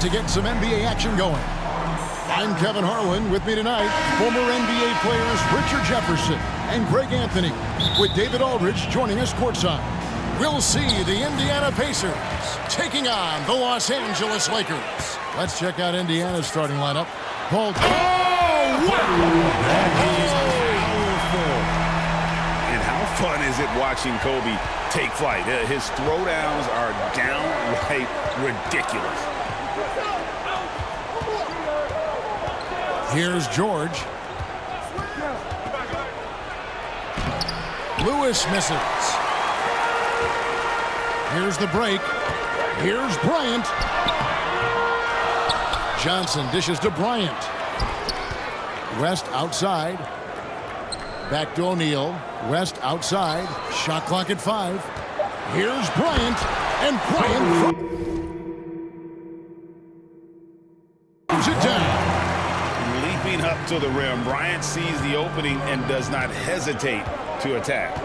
to get some NBA action going. I'm Kevin Harlan. With me tonight, former NBA players Richard Jefferson and Greg Anthony, with David Aldridge joining us courtside. We'll see the Indiana Pacers taking on the Los Angeles Lakers. Let's check out Indiana's starting lineup. Paul. Oh, wow! That is powerful. And how fun is it watching Kobe take flight? His throwdowns are downright ridiculous. Here's George. Lewis misses. Here's the break. Here's Bryant. Johnson dishes to Bryant. West outside. Back to O'Neal. West outside. Shot clock at 5. Here's Bryant. And Bryant throws it down. Leaping up to the rim, Bryant sees the opening and does not hesitate to attack.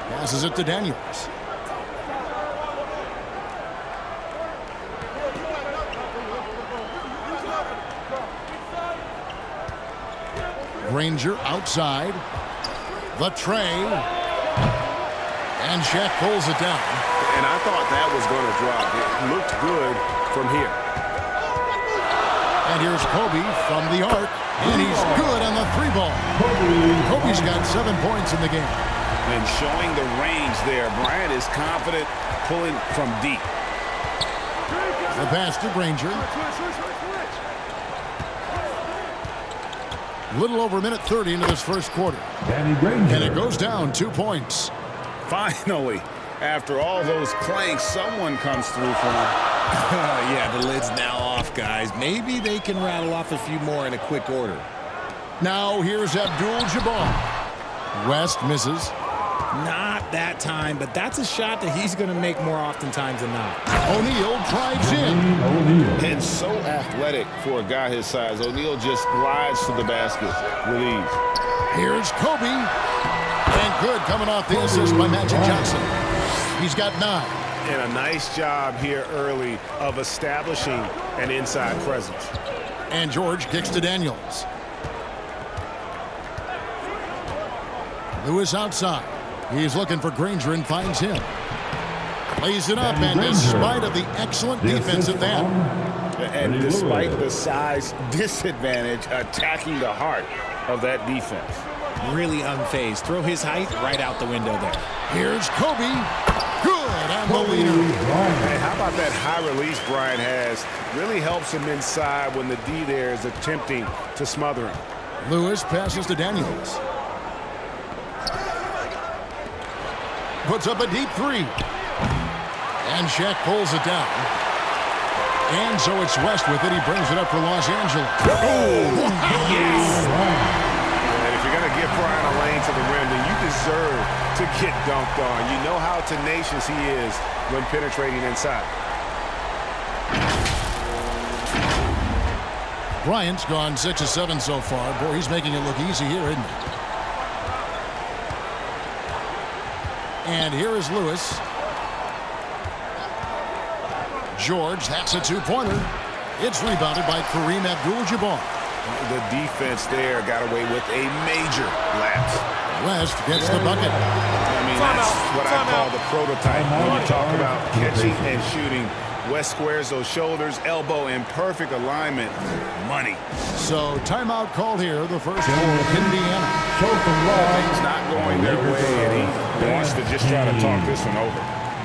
Passes it to Daniels. Granger outside. The tray. And Shaq pulls it down. And I thought that was going to drop. It looked good from here. And here's Kobe from the arc. And he's good on the 3-ball. Kobe's got 7 points in the game. And showing the range there, Bryant is confident pulling from deep. The pass to Granger. Little over a minute 30 into this first quarter. And it goes down 2 points. Finally, after all those clanks, someone comes through for him. Yeah, the lid's now off, guys. Maybe they can rattle off a few more in a quick order. Now here's Abdul-Jabbar. West misses. Not that time, but that's a shot that he's going to make more oftentimes than not. O'Neal drives in. And so athletic for a guy his size. O'Neal just glides to the basket with ease. Here's Kobe. And good coming off the assist by Magic Johnson. He's got 9. And a nice job here early of establishing an inside presence. And George kicks to Daniels. Lewis outside. He's looking for Granger and finds him. Lays it up, and despite of the excellent defense at that. And despite the size disadvantage, attacking the heart of that defense. Really unfazed. Throw his height right out the window there. Here's Kobe. Good on the leader. Hey, how about that high release Bryant has? Really helps him inside when the D there is attempting to smother him. Lewis passes to Daniels. Puts up a deep 3. And Shaq pulls it down. And so it's West with it. He brings it up for Los Angeles. Oh, yes! And if you're going to give Bryant a lane to the rim, then you deserve to get dunked on. You know how tenacious he is when penetrating inside. Bryant's gone 6 of 7 so far. Boy, he's making it look easy here, isn't he? And here is Lewis. George, that's a 2-pointer. It's rebounded by Kareem Abdul-Jabbar. The defense there got away with a major lapse. West gets the bucket. I mean, that's what I call the prototype when you talk about catching and shooting. West squares those shoulders, elbow in perfect alignment. Money. So timeout called here, the first for Indiana. Things not going their way, and he wants to just try to talk this one over.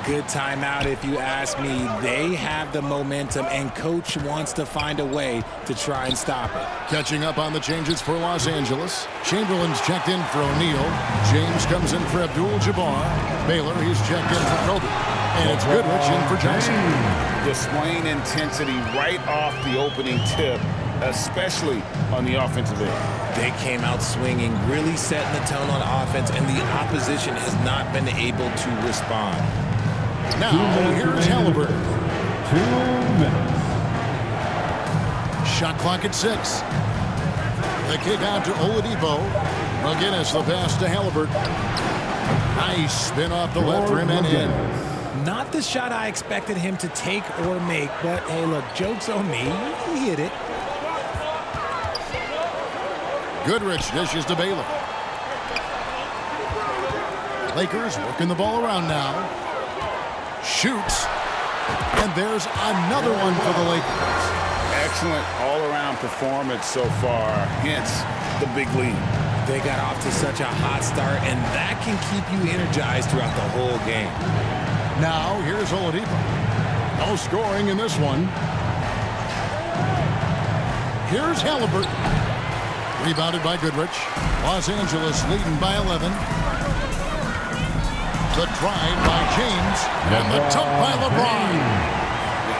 Good timeout if you ask me. They have the momentum, and Coach wants to find a way to try and stop it. Catching up on the changes for Los Angeles. Chamberlain's checked in for O'Neal. James comes in for Abdul-Jabbar. Baylor, he's checked in for Kobe. And it's Goodrich in for Johnson. Displaying intensity right off the opening tip, especially on the offensive end. They came out swinging, really setting the tone on offense, and the opposition has not been able to respond. Now, here's Halliburton. 2 minutes. Shot clock at 6. The kick out to Oladipo. McGinnis, the pass to Halliburton. Nice spin off the left rim and in. Not the shot I expected him to take or make, but hey, look, joke's on me. He hit it. Goodrich dishes to Baylor. Lakers working the ball around now. Shoots. And there's another one for the Lakers. Excellent all-around performance so far, hence the big lead. They got off to such a hot start, and that can keep you energized throughout the whole game. Now, here's Oladipo. No scoring in this one. Here's Halliburton. Rebounded by Goodrich. Los Angeles leading by 11. The drive by James. And the dunk by LeBron.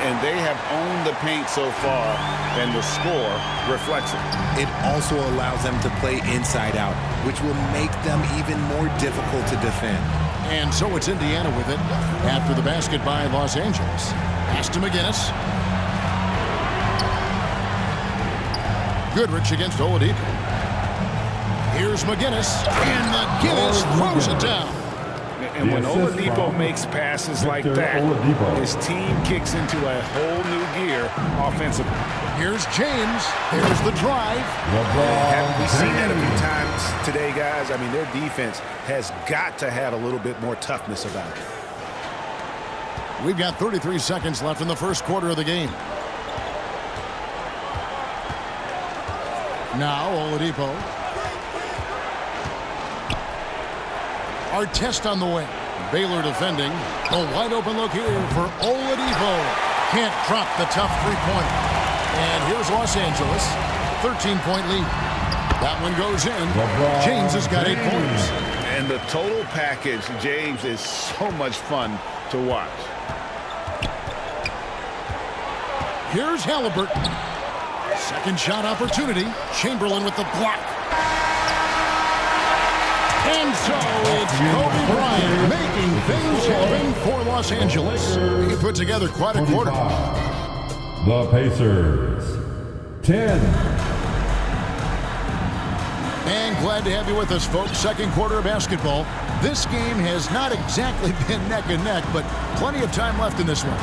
And they have owned the paint so far, and the score reflects it. It also allows them to play inside out, which will make them even more difficult to defend. And so it's Indiana with it after the basket by Los Angeles. Pass to McGinnis. Goodrich against Oladipo. Here's McGinnis. And McGinnis throws it down. And when Oladipo makes passes like that, his team kicks into a whole new gear offensively. Here's James. Here's the drive. Haven't we seen that a few times today, guys? I mean, their defense has got to have a little bit more toughness about it. We've got 33 seconds left in the first quarter of the game. Now Oladipo. Artest on the wing. Baylor defending. A wide open look here for Oladipo. Can't drop the tough three-pointer. And here's Los Angeles. 13-point lead. That one goes in. James has got 8 points. And the total package, James, is so much fun to watch. Here's Halliburton. Second shot opportunity. Chamberlain with the block. And so it's Kobe Bryant making things happen for Los Angeles. He put together quite a quarter. The Pacers, 10. And glad to have you with us, folks. Second quarter of basketball. This game has not exactly been neck and neck, but plenty of time left in this one.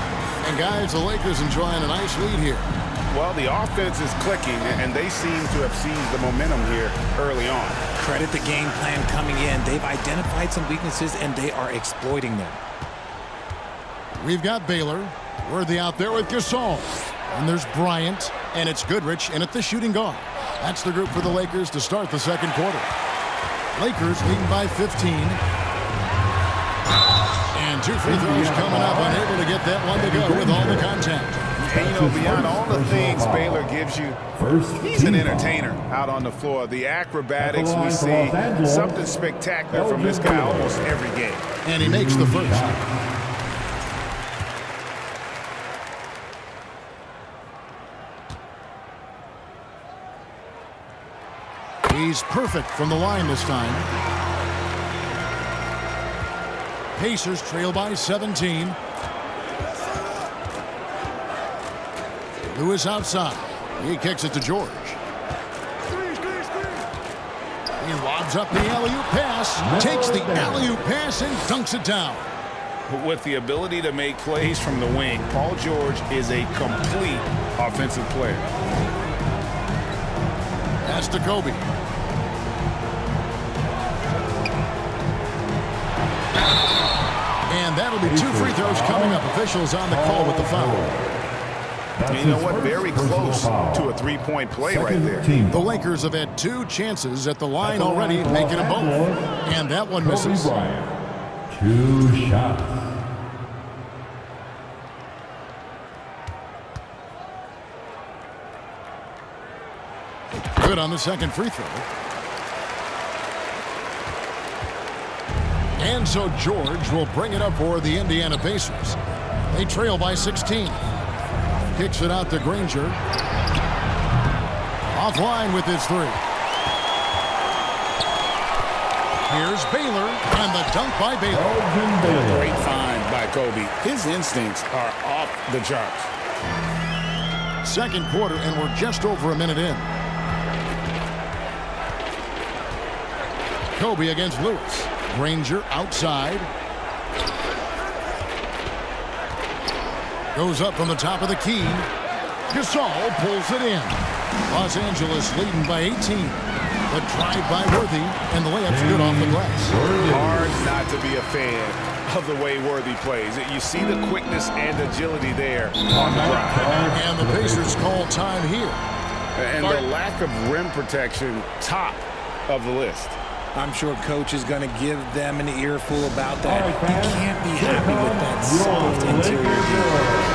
And guys, the Lakers enjoying a nice lead here. Well, the offense is clicking, and they seem to have seized the momentum here early on. Credit the game plan coming in. They've identified some weaknesses, and they are exploiting them. We've got Baylor. Worthy out there with Gasol. And there's Bryant, and it's Goodrich in at the shooting guard. That's the group for the Lakers to start the second quarter. Lakers leading by 15. And 2 free throws coming up, unable to get that one to go with all the contact. And, you know, beyond all the things Baylor gives you, he's an entertainer out on the floor. The acrobatics we see, something spectacular from this guy almost every game. And he makes the first. He's perfect from the line this time. Pacers trail by 17. Lewis outside. He kicks it to George. He lobs up the alley-oop pass, takes the alley-oop pass and dunks it down. With the ability to make plays from the wing, Paul George is a complete offensive player. Pass to Kobe. And that'll be 2 free throws coming up. Officials on the call with the foul. You know what? Very close to a three-point play right there. The Lakers have had 2 chances at the line already, making them both. And that one misses. 2 shots. Good on the second free throw. And so George will bring it up for the Indiana Pacers. They trail by 16. Kicks it out to Granger. Offline with his 3. Here's Baylor, and the dunk by Baylor. Great find by Kobe. His instincts are off the charts. Second quarter, and we're just over a minute in. Kobe against Lewis. Granger outside. Goes up from the top of the key. Gasol pulls it in. Los Angeles leading by 18. The drive by Worthy, and the layup's good off the glass. Hard not to be a fan of the way Worthy plays. You see the quickness and agility there on the drive. And the Pacers call time here. And the lack of rim protection, top of the list. I'm sure Coach is going to give them an earful about that. You can't be happy with that soft interior defense.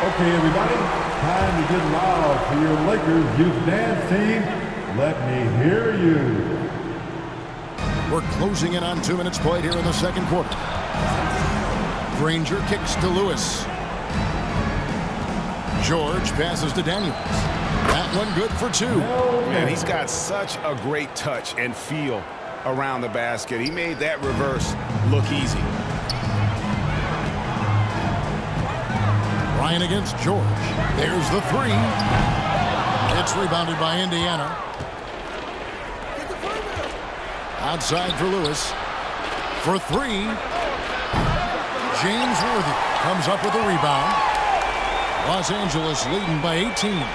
Okay, everybody, time to get loud for your Lakers youth dance team. Let me hear you. We're closing in on 2 minutes played here in the second quarter. Granger kicks to Lewis. George passes to Daniels. That one good for 2. Man, he's got such a great touch and feel around the basket. He made that reverse look easy. Ryan against George. There's the 3. It's rebounded by Indiana. Outside for Lewis. For 3. James Worthy comes up with a rebound. Los Angeles leading by 18.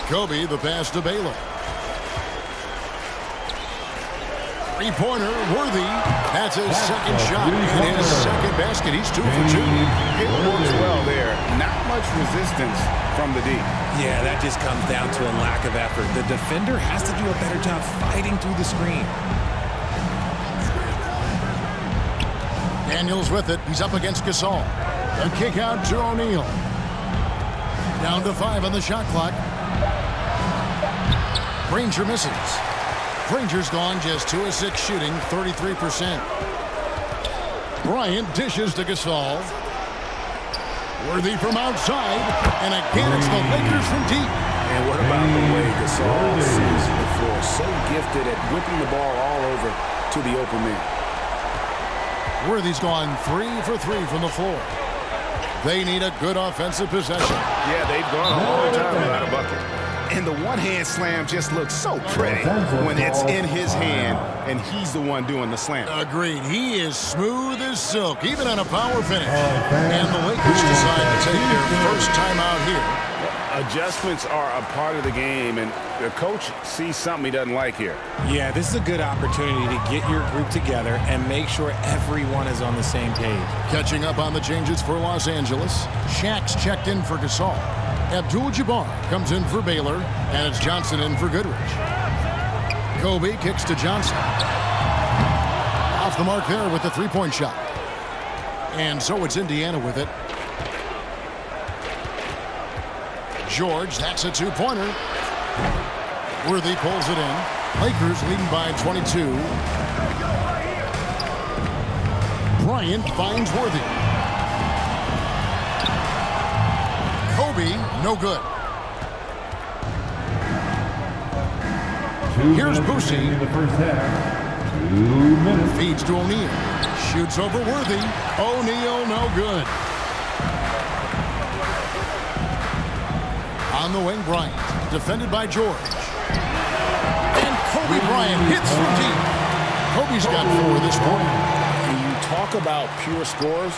Kobe, the pass to Baylor. Three-pointer, Worthy. That's his second shot and his second basket. He's 2 for 2. It works well there. Not much resistance from the D. Yeah, that just comes down to a lack of effort. The defender has to do a better job fighting through the screen. Daniels with it. He's up against Gasol. A kick out to O'Neal. Down to 5 on the shot clock. Granger misses. Granger's gone just 2 of 6 shooting, 33%. Bryant dishes to Gasol. Worthy from outside. And again, it's the Lakers from deep. And what about the way Gasol sees the floor? So gifted at whipping the ball all over to the open man. Worthy's gone 3 for 3 from the floor. They need a good offensive possession. Yeah, they've gone a long time without a bucket. And the one-hand slam just looks so pretty when it's in his hand and he's the one doing the slam. Agreed. He is smooth as silk, even on a power finish. And the Lakers decide to take their first time out here. Adjustments are a part of the game, and the coach sees something he doesn't like here. Yeah, this is a good opportunity to get your group together and make sure everyone is on the same page. Catching up on the changes for Los Angeles. Shaq's checked in for Gasol. Abdul-Jabbar comes in for Baylor, and it's Johnson in for Goodrich. Kobe kicks to Johnson. Off the mark there with the three-point shot. And so it's Indiana with it. George, that's a two-pointer. Worthy pulls it in. Lakers leading by 22. Bryant finds Worthy. Kobe, no good. Here's Boosie. In the first half. 2 minutes. Feeds to O'Neal. Shoots over Worthy. O'Neal, no good. On the wing, Bryant. Defended by George. And Kobe Bryant hits from deep. Kobe's got 4 this morning. When you talk about pure scores,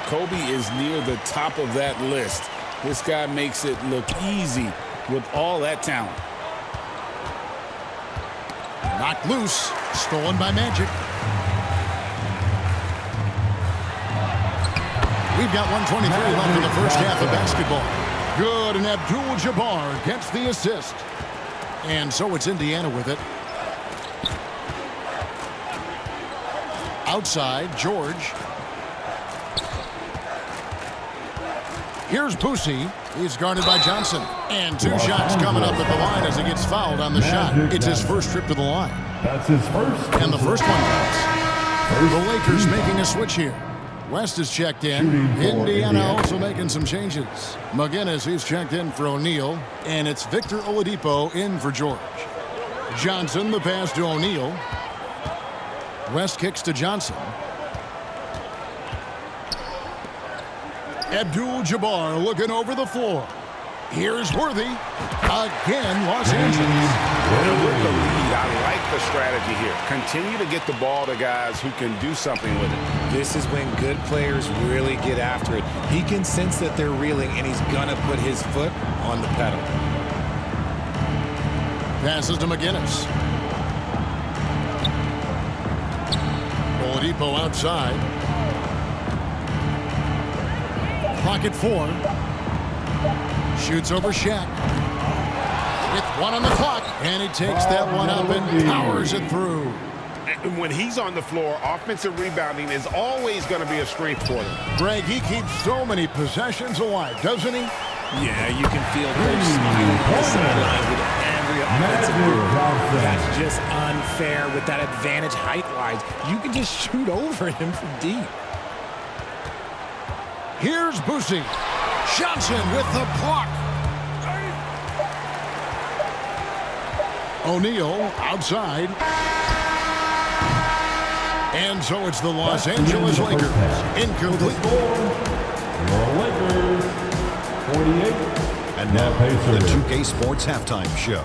Kobe is near the top of that list. This guy makes it look easy with all that talent. Knocked loose. Stolen by Magic. We've got 1:23 left in the first half of basketball. Good, and Abdul-Jabbar gets the assist. And so it's Indiana with it. Outside, George. Here's Boosie. He's guarded by Johnson. And 2 shots coming up at the line as he gets fouled on the shot. It's his first trip to the line. That's his first. And the first one goes. The Lakers making a switch here. West is checked in. Indiana also making some changes. McGinnis, he's checked in for O'Neal. And it's Victor Oladipo in for George. Johnson, the pass to O'Neal. West kicks to Johnson. Abdul-Jabbar looking over the floor. Here's Worthy. Again, Los Angeles. And with the lead I like the strategy here. Continue to get the ball to guys who can do something with it. This is when good players really get after it. He can sense that they're reeling, and he's going to put his foot on the pedal. Passes to McGinnis. Oladipo outside. Pocket 4. Shoots over Shaq. With 1 on the clock. And he takes that one up and powers it through. And when he's on the floor, offensive rebounding is always going to be a strength for them. Greg, he keeps so many possessions alive, doesn't he? Yeah, you can feel Coach smiling on the sidelines with every offensive move. That's just unfair with that advantage height-wise. You can just shoot over him from deep. Here's Boosie. Johnson with the block. O'Neal outside. And so it's the Los Angeles Lakers. Incomplete. Your Lakers, 48. And now the 2K Sports Halftime Show.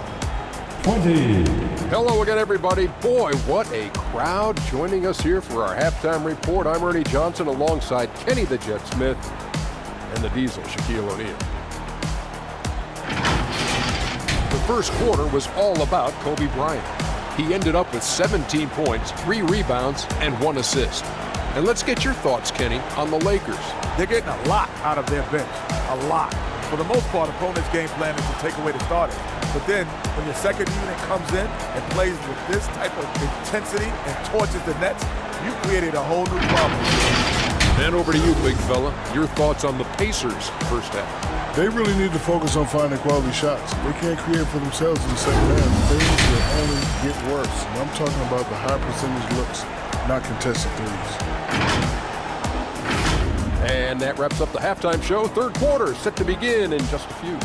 20. Hello again, everybody. Boy, what a crowd joining us here for our halftime report. I'm Ernie Johnson alongside Kenny the Jet Smith and the Diesel, Shaquille O'Neal. The first quarter was all about Kobe Bryant. He ended up with 17 points, 3 rebounds, and 1 assist. And let's get your thoughts, Kenny, on the Lakers. They're getting a lot out of their bench. A lot. For the most part, opponents' game plan is to take away the starters. But then, when your second unit comes in and plays with this type of intensity and torches the Nets, you created a whole new problem. And over to you, big fella. Your thoughts on the Pacers' first half. They really need to focus on finding quality shots. They can't create for themselves in the second half. Things will only get worse. And I'm talking about the high percentage looks, not contested threes. And that wraps up the halftime show. Third quarter set to begin in just a few.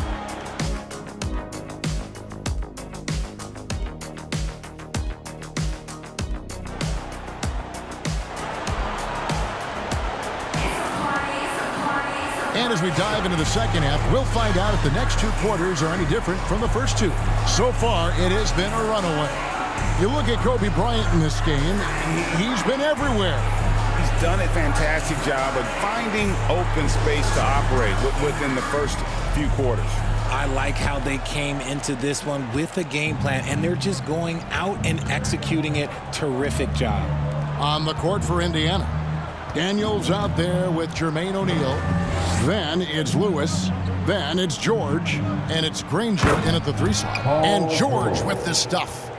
And as we dive into the second half, we'll find out if the next 2 quarters are any different from the first 2. So far, it has been a runaway. You look at Kobe Bryant in this game, he's been everywhere. He's done a fantastic job of finding open space to operate within the first few quarters. I like how they came into this one with a game plan, and they're just going out and executing it. Terrific job. On the court for Indiana, Daniels out there with Jermaine O'Neal. Then it's Lewis. Then it's George. And it's Granger in at the 3 slot. And George with the stuff.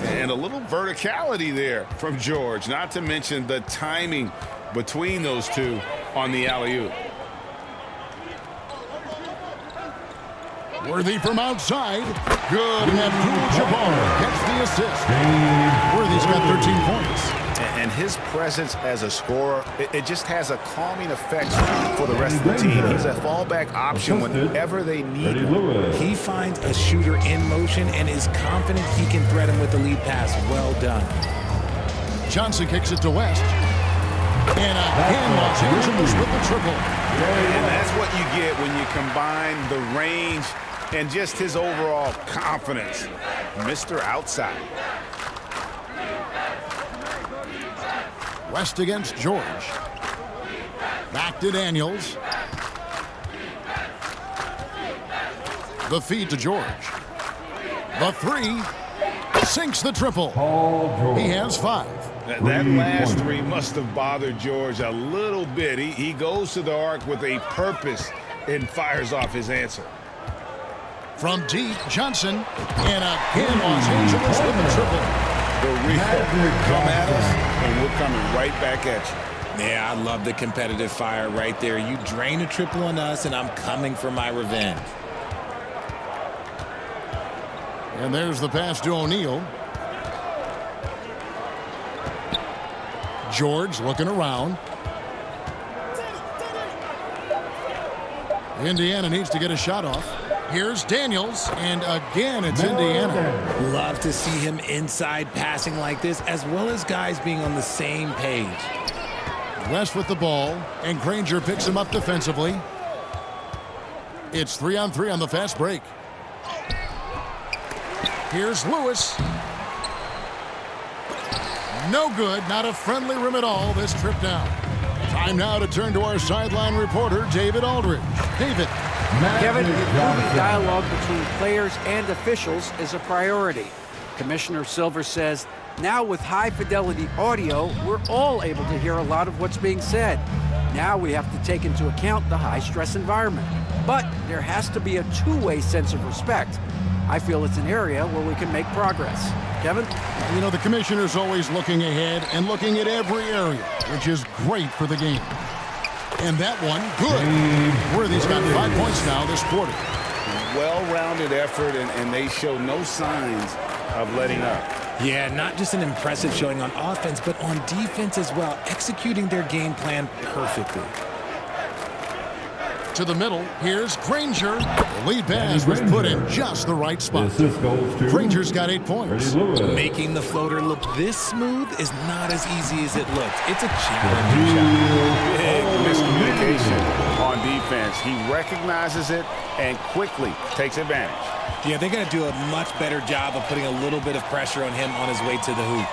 And a little verticality there from George, not to mention the timing between those two on the alley-oop. Worthy from outside. Good. And Abdul-Jabbar gets the assist. Worthy's got 13 points. And his presence as a scorer, it just has a calming effect for the rest of the team. He's a fallback option whenever they need him. He finds a shooter in motion and is confident he can thread him with the lead pass. Well done. Johnson kicks it to West. And again, Los Angeles with the triple. And that's what you get when you combine the range and just his overall confidence. Mr. Outside. West against George. Back to Daniels. The feed to George. The 3. Sinks the triple. He has 5. That last 3 must have bothered George a little bit. He goes to the arc with a purpose and fires off his answer. From deep, Johnson. And again, Los Angeles with the triple. The refill. Come at us, and we're coming right back at you. Yeah, I love the competitive fire right there. You drain a triple on us, and I'm coming for my revenge. And there's the pass to O'Neal. George looking around. Indiana needs to get a shot off. Here's Daniels, and again, it's Indiana. Love to see him inside passing like this, as well as guys being on the same page. West with the ball, and Granger picks him up defensively. It's 3-on-3 on the fast break. Here's Lewis. No good. Not a friendly rim at all this trip down. Time now to turn to our sideline reporter, David Aldridge. David. Kevin, improving dialogue between players and officials is a priority. Commissioner Silver says, now with high-fidelity audio, we're all able to hear a lot of what's being said. Now we have to take into account the high-stress environment. But there has to be a two-way sense of respect. I feel it's an area where we can make progress. Kevin? You know, the commissioner's always looking ahead and looking at every area, which is great for the game. And that one, good. Worthy's got 5 points now this quarter. Well-rounded effort, and they show no signs of letting up. Yeah, not just an impressive showing on offense, but on defense as well, executing their game plan perfectly. To the middle, here's Granger. The lead pass was put in just the right spot. Granger's got 8 points. Making the floater look this smooth is not as easy as it looks. It's a challenging shot. Big miscommunication on defense. He recognizes it and quickly takes advantage. Yeah, they're going to do a much better job of putting a little bit of pressure on him on his way to the hoop.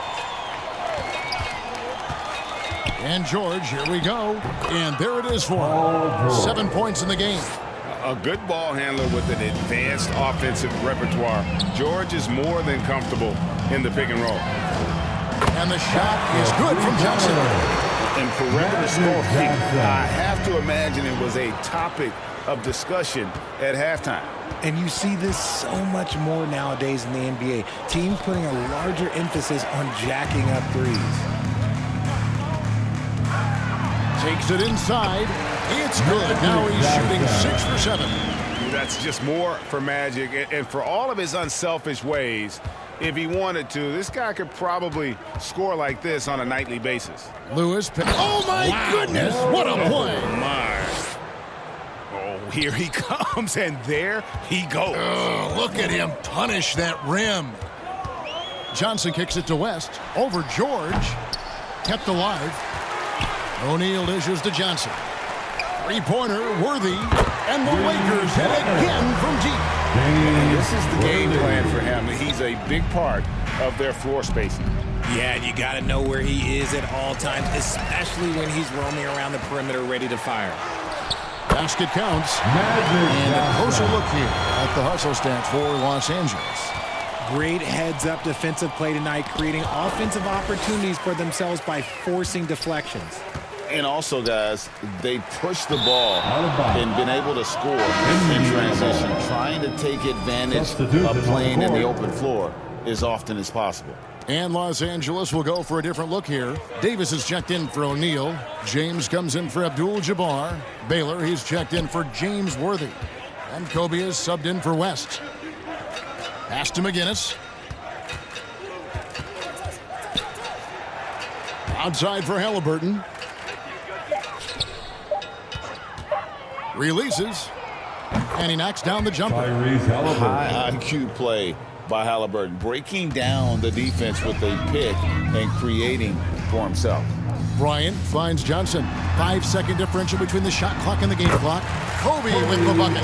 And George, here we go. And there it is for him. 7 points in the game. A good ball handler with an advanced offensive repertoire. George is more than comfortable in the pick and roll. And the shot is good from Johnson. And perimeter scoring, I have to imagine it was a topic of discussion at halftime. And you see this so much more nowadays in the NBA. Teams putting a larger emphasis on jacking up threes. Takes it inside. It's good. Now he's shooting 6 for 7. That's just more for Magic. And for all of his unselfish ways, if he wanted to, this guy could probably score like this on a nightly basis. Lewis. Oh, my goodness. What a play. Oh, my. Oh, here he comes, and there he goes. Oh, look at him punish that rim. Johnson kicks it to West. Over George. Kept alive. O'Neal dishes to Johnson. Three-pointer, Worthy. And the Lakers hit again from deep. And this is the game plan for him. He's a big part of their floor spacing. Yeah, you got to know where he is at all times, especially when he's roaming around the perimeter ready to fire. Basket counts. And a closer look here at the hustle stats for Los Angeles. Great heads-up defensive play tonight, creating offensive opportunities for themselves by forcing deflections. And also, guys, they push the ball and been able to score in transition. Trying to take advantage of playing in the open floor as often as possible. And Los Angeles will go for a different look here. Davis is checked in for O'Neal. James comes in for Abdul-Jabbar. Baylor, he's checked in for James Worthy. And Kobe is subbed in for West. Pass to McGinnis. Outside for Halliburton. Releases. And he knocks down the jumper. High IQ play by Halliburton, breaking down the defense with a pick and creating for himself. Bryant finds Johnson. 5-second differential between the shot clock and the game clock. Kobe with the bucket.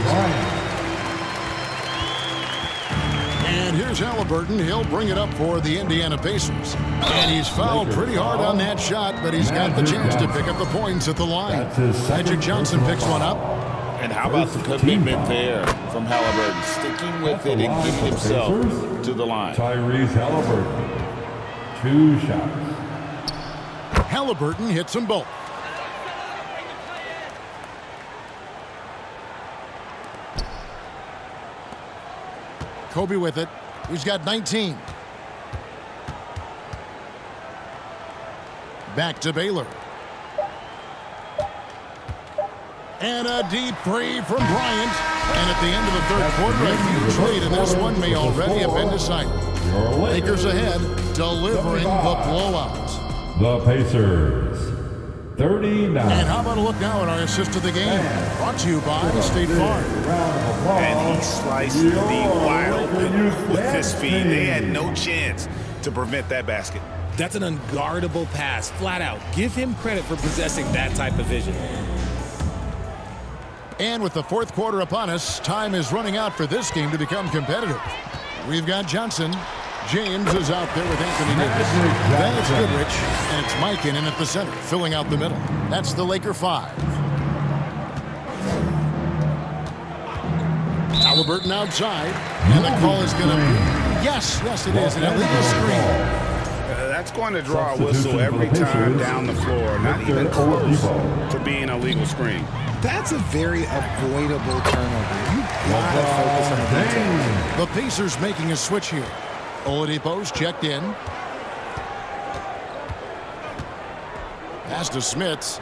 And here's Halliburton. He'll bring it up for the Indiana Pacers. And he's fouled pretty hard on that shot, but he's got the chance to pick up the points at the line. Magic Johnson picks one up. And how about the commitment there from Halliburton, sticking with it and getting himself to the line. Tyrese Halliburton, 2 shots. Halliburton hits them both. Kobe with it. He's got 19. Back to Baylor. And a deep three from Bryant. And at the end of the third quarter, a huge lead, and this one may already have been decided. Lakers ahead, delivering the blowout. The Pacers, 39. And how about a look now at our assist of the game? Brought to you by State Farm. And he sliced the wide open with his feet. They had no chance to prevent that basket. That's an unguardable pass, flat out. Give him credit for possessing that type of vision. And with the fourth quarter upon us, time is running out for this game to become competitive. We've got Johnson. James is out there with Anthony Davis. Then it's Goodrich, and it's Mikan at the center, filling out the middle. That's the Laker 5. Halliburton outside, and the call is going to be, yes, it is, an illegal screen. That's going to draw a whistle every time down the floor, not even close to being a legal screen. That's a very avoidable turnover. You gotta focus on the details. The Pacers making a switch here. Oladipo's checked in. Pass to Smits.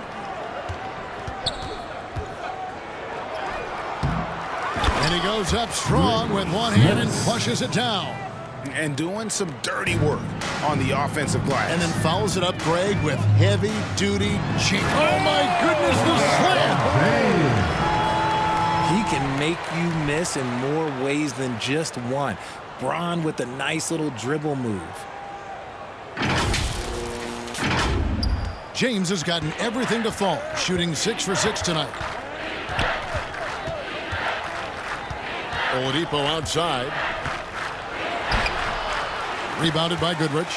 And he goes up strong with one hand and flushes it down. And doing some dirty work on the offensive glass. And then fouls it up, Greg, with heavy-duty cheek. Oh, my goodness, the slam! He can make you miss in more ways than just one. Bron with a nice little dribble move. James has gotten everything to fall, shooting 6 for 6 tonight. Oladipo outside. Rebounded by Goodrich.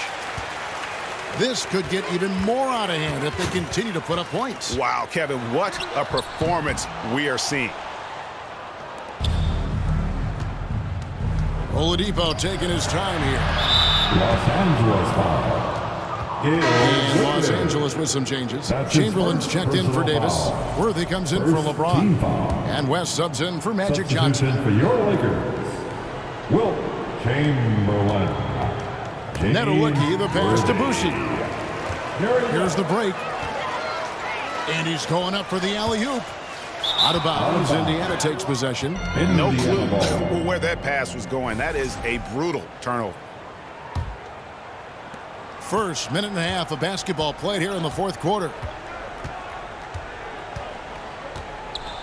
This could get even more out of hand if they continue to put up points. Wow, Kevin, what a performance we are seeing. Oladipo taking his time here. Los Angeles foul. And Los Angeles with some changes. Chamberlain's checked in for Davis. Worthy comes in for LeBron. And West subs in for Magic Johnson. For your Lakers, Wilt Chamberlain. Nedelicki, the pass to Boucher. Here's the break. And he's going up for the alley-oop. Out of bounds, Indiana takes possession. And no clue where that pass was going. That is a brutal turnover. First minute and a half of basketball played here in the fourth quarter.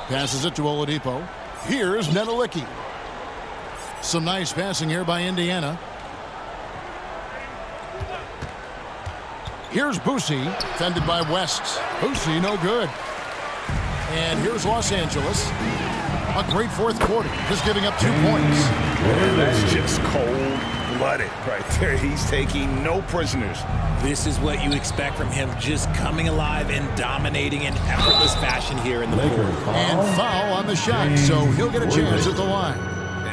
Passes it to Oladipo. Here's Nedelicki. Some nice passing here by Indiana. Here's Boucher, fended by West. Boucher, no good. And here's Los Angeles. A great fourth quarter, just giving up 2 points. That's just cold-blooded right there. He's taking no prisoners. This is what you expect from him, just coming alive and dominating in effortless fashion here in the fourth. And foul on the shot, so he'll get a chance at the line.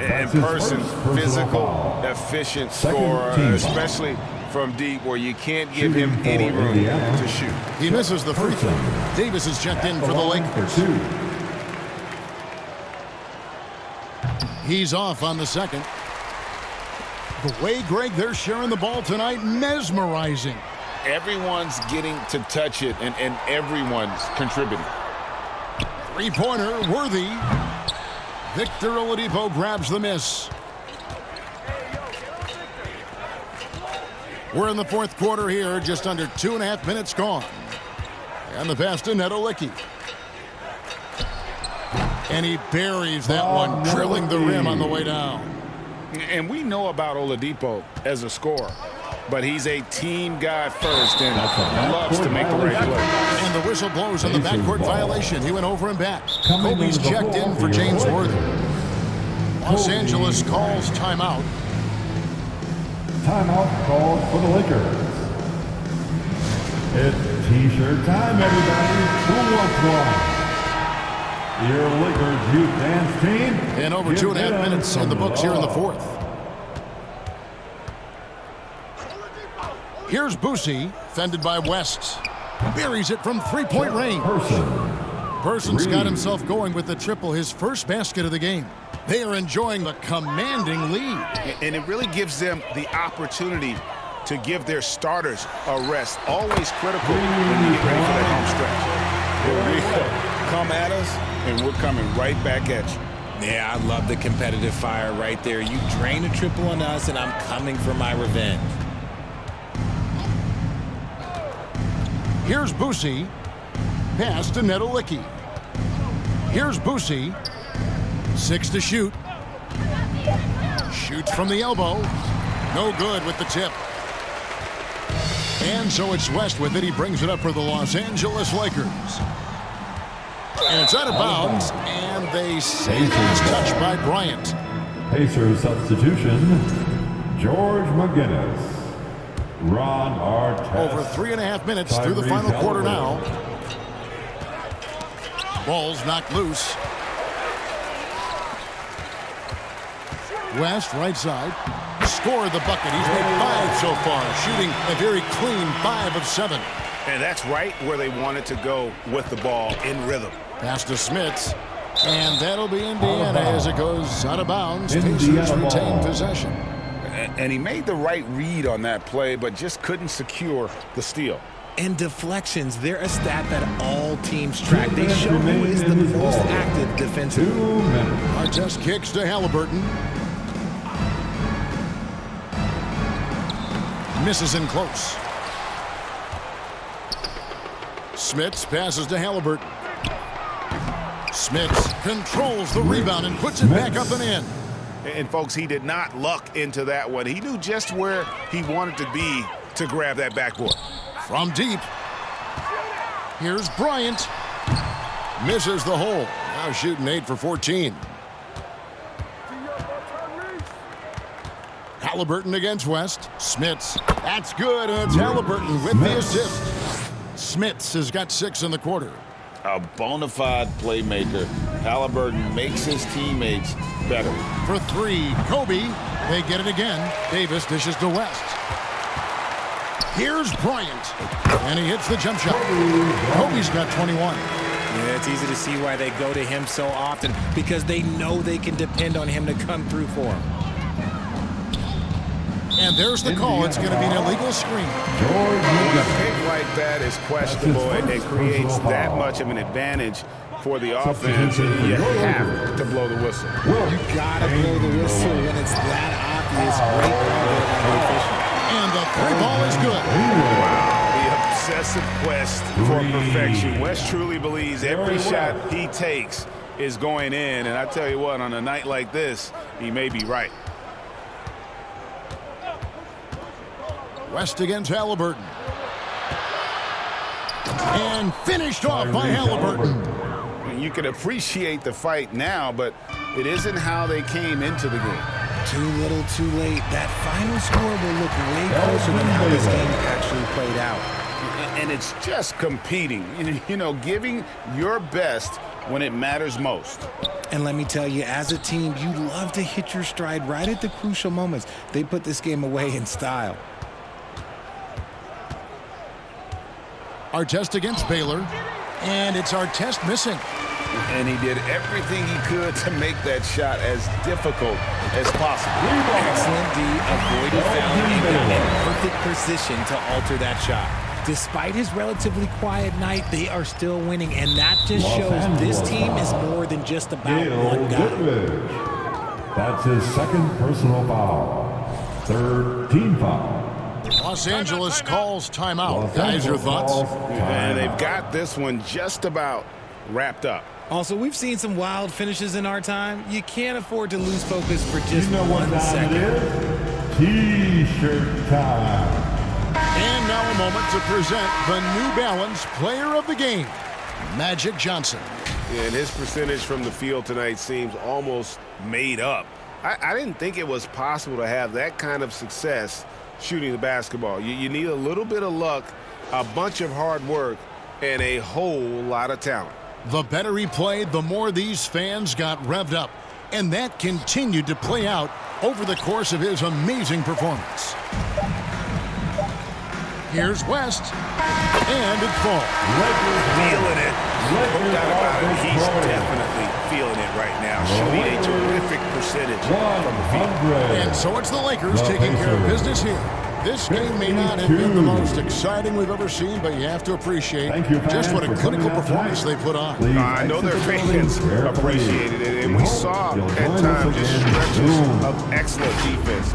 In person, physical, efficient scorer, especially from deep where you can't give him any room to shoot. He misses the free throw. Davis is checked in for the Lakers. He's off on the second. The way, Greg, they're sharing the ball tonight, mesmerizing. Everyone's getting to touch it, and everyone's contributing. Three-pointer, Worthy. Victor Oladipo grabs the miss. We're in the fourth quarter here, just under 2.5 minutes gone. And the pass to Nedelicki. And he buries that one, drilling the rim on the way down. And we know about Oladipo as a scorer, but he's a team guy first and loves to make the right play. And the whistle blows on the backcourt violation. He went over and back. Kobe's checked in for James Worthy. Los Angeles calls timeout. Timeout called for the Lakers. It's T-shirt time, everybody. Who wants one? Your Lakers youth dance team. And over 2.5 minutes in the books here in the fourth. Here's Boucher, fended by West. Buries it from three-point range. Person's got himself going with the triple, his first basket of the game. They are enjoying the commanding lead. And it really gives them the opportunity to give their starters a rest. Always critical when you get ready for that home stretch. Come at us, and we're coming right back at you. Yeah, I love the competitive fire right there. You drain a triple on us, and I'm coming for my revenge. Here's Boucher. Pass to Nedelicki. Here's Boucher. 6 to shoot. Shoots from the elbow. No good with the tip. And so it's West with it. He brings it up for the Los Angeles Lakers. And it's out of bounds, and they say it's touched by Bryant. Pacers substitution. George McGinnis. Ron Artest. Over 3.5 minutes through the final quarter now. Ball's knocked loose. West, right side. Scored the bucket. He's made 5 so far, shooting a very clean 5 of 7. And that's right where they wanted to go with the ball, in rhythm. Pass to Smits. And that'll be Indiana as it goes out of bounds. Pacers retain possession. And he made the right read on that play, but just couldn't secure the steal. And deflections, they're a stat that all teams track. They show who is the most active defensively. 2 minutes. Artest kicks to Halliburton. Misses in close. Smits passes to Halliburton. Smits controls the rebound and puts it back up and in. And folks, he did not luck into that one. He knew just where he wanted to be to grab that backboard. From deep. Here's Bryant. Misses the hole. Now shooting 8 for 14. Halliburton against West. Smits. That's good, and it's Halliburton with the assist. Smits has got 6 in the quarter. A bona fide playmaker. Halliburton makes his teammates better. For 3, Kobe. They get it again. Davis dishes to West. Here's Bryant. And he hits the jump shot. Kobe's got 21. Yeah, it's easy to see why they go to him so often, because they know they can depend on him to come through for them. And there's the call. It's going to be an illegal screen. When a pick like that is questionable and it creates that much of an advantage for the offense, you have to blow the whistle. You got to blow the whistle when it's that obvious. Great call by the official. And the 3 ball is good. The obsessive quest for perfection. West truly believes every shot he takes is going in. And I tell you what, on a night like this, he may be right. West against Halliburton. And finished off by Halliburton. You can appreciate the fight now, but it isn't how they came into the game. Too little, too late. That final score will look way closer than how this game actually played out. And it's just competing, you know, giving your best when it matters most. And let me tell you, as a team, you love to hit your stride right at the crucial moments. They put this game away in style. Artest against Baylor. And it's Artest missing. And he did everything he could to make that shot as difficult as possible. Excellent D, avoided fouling and got in perfect position to alter that shot. Despite his relatively quiet night, they are still winning, and that just shows this team is more than just about one guy. That's his 2nd personal foul. 3rd team foul. Los Angeles calls timeout. Guys, your thoughts? And they've got this one just about wrapped up. Also, we've seen some wild finishes in our time. You can't afford to lose focus for just 1 second. T-shirt time. And now a moment to present the New Balance Player of the Game, Magic Johnson. And his percentage from the field tonight seems almost made up. I didn't think it was possible to have that kind of success shooting the basketball. You need a little bit of luck, a bunch of hard work, and a whole lot of talent. The better he played, the more these fans got revved up. And that continued to play out over the course of his amazing performance. Here's West. And it falls. Feeling it. No doubt about it. He's definitely feeling it right now. Shooting a terrific percentage from the field. And so it's the Lakers taking care of business here. This game may not have been the most exciting we've ever seen, but you have to appreciate just what a clinical performance they put on. I know their fans appreciated it, and we saw at times just stretches of excellent defense.